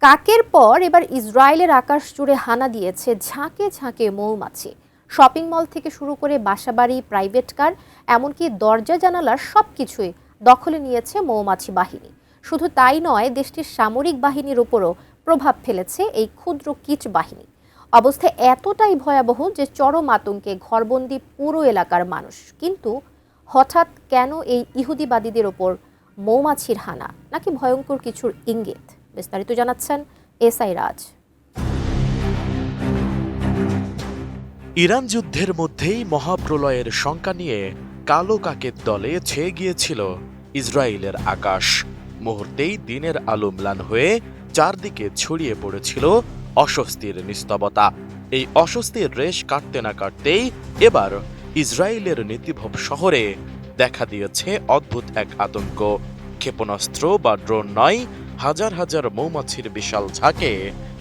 কাকের পর এবার ইসরায়েলের আকাশ জুড়ে হানা দিয়েছে ঝাঁকে ঝাঁকে মৌমাছি। শপিং মল থেকে শুরু করে বাসাবাড়ি, প্রাইভেট কার, এমনকি দরজা জানালার সবকিছুই দখলে নিয়েছে মৌমাছি বাহিনী। শুধু তাই নয়, দেশটির সামরিক বাহিনীর উপরও প্রভাব ফেলেছে এই ক্ষুদ্র কীট বাহিনী। অবস্থা এতটাই ভয়াবহ যে চরম আতঙ্কে ঘরবন্দি পুরো এলাকার মানুষ। কিন্তু হঠাৎ কেন এই ইহুদিবাদীদের ওপর মৌমাছির হানা, নাকি ভয়ঙ্কর কিছুর ইঙ্গিত? বিস্তারিত জানাচ্ছেন এসআই রাজ। ইরান যুদ্ধের মধ্যেই মহাপ্রলয়ের শঙ্কা নিয়ে কালো কাকের দলে ছেয়ে গিয়েছিল ইসরায়েলের আকাশ। মুহূর্তেই দিনের আলো ম্লান হয়ে চারদিকে ছড়িয়ে পড়েছিল অস্বস্তির নিস্তবতা। এই অস্বস্তির রেশ কাটতে না কাটতেই এবার ইসরায়েলের নীতিভব শহরে দেখা দিয়েছে অদ্ভুত এক আতঙ্ক। ক্ষেপণাস্ত্র বা ড্রোন নয়, হাজার হাজার মৌমাছির বিশাল ঝাঁকে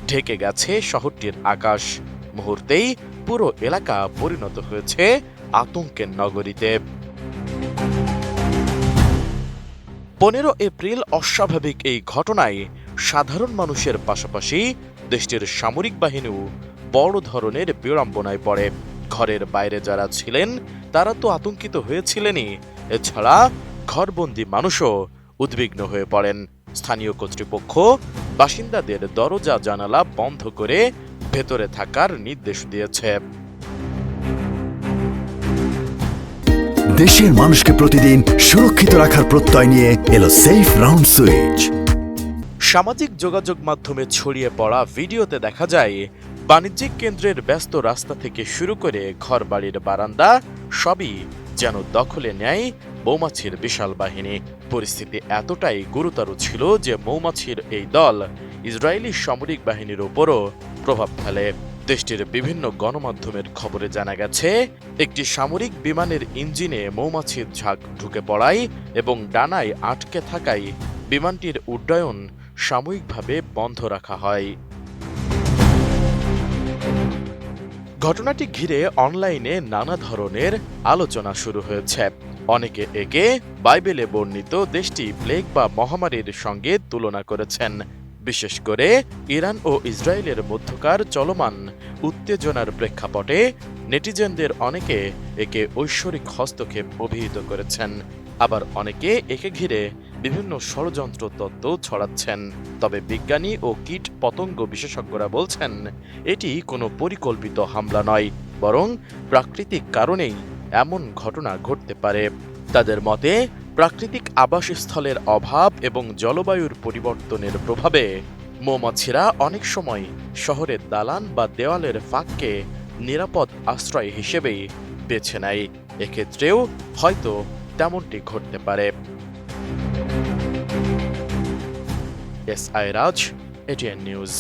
ঢেকে গেছে শহরটির আকাশ। মুহূর্তেই পুরো এলাকা পরিণত হয়েছে আতঙ্কের নগরীতে। 15 এপ্রিল অস্বাভাবিক এই ঘটনায় সাধারণ মানুষের পাশাপাশি দেশটির সামরিক বাহিনীও বড় ধরনের বিড়ম্বনায় পড়ে। ঘরের বাইরে যারা ছিলেন তারা তো আতঙ্কিত হয়েছিলেনই, এছাড়া ঘরবন্দি মানুষও উদ্বিগ্ন হয়ে পড়েন। স্থানীয় কর্তৃপক্ষ বাসিন্দাদের দরজা জানালা বন্ধ করে ভেতরে থাকার নির্দেশ দিয়েছে। দেশের মানুষকে প্রতিদিন সুরক্ষিত রাখার প্রত্যয় নিয়ে এলো সেফ রাউন্ড সুইচ। সামাজিক যোগাযোগ মাধ্যমে ছড়িয়ে পড়া ভিডিওতে দেখা যায় বাণিজ্যিক কেন্দ্রের ব্যস্ত রাস্তা থেকে শুরু করে ঘরবাড়ির বারান্দা সবই যেন দখলে নেয় মৌমাছির বিশাল বাহিনী। পরিস্থিতি এতটাই গুরুতর ছিল যে মৌমাছির এই দল ইসরায়েলি সামরিক বাহিনীর উপরও প্রভাব ফেলে। দেশটির বিভিন্ন গণমাধ্যমের খবরে জানা গেছে, একটি সামরিক বিমানের ইঞ্জিনে মৌমাছির ঝাঁক ঢুকে পড়ায় এবং ডানায় আটকে থাকায় বিমানটির উড্ডয়ন সাময়িকভাবে বন্ধ রাখা হয়। ঘটনাটি ঘিরে অনলাইনে নানা ধরনের আলোচনা শুরু হয়েছে। অনেকে একে বাইবেলে বর্ণিত দেশটি প্লেগ বা মহামারীর সঙ্গে তুলনা করেছেন। বিশেষ করে ইরান ও ইসরায়েলের মধ্যকার চলমান উত্তেজনার প্রেক্ষাপটে নেটিজেনদের অনেকে একে ঐশ্বরিক হস্তক্ষেপ অভিহিত করেছেন। আবার অনেকে একে ঘিরে বিভিন্ন ষড়যন্ত্র তত্ত্ব ছড়াচ্ছেন। তবে বিজ্ঞানী ও কীট পতঙ্গ বিশেষজ্ঞরা বলছেন, এটি কোনো পরিকল্পিত হামলা নয়, বরং প্রাকৃতিক কারণেই এমন ঘটনা ঘটতে পারে। তাদের মতে, প্রাকৃতিক আবাসস্থলের অভাব এবং জলবায়ুর পরিবর্তনের প্রভাবে মৌমাছিরা অনেক সময় শহরের দালান বা দেওয়ালের ফাঁককে নিরাপদ আশ্রয় হিসেবেই বেছে নেয়। এক্ষেত্রেও হয়তো তেমনটি ঘটতে পারে। এসআই রাজ, এটিএন নিউজ।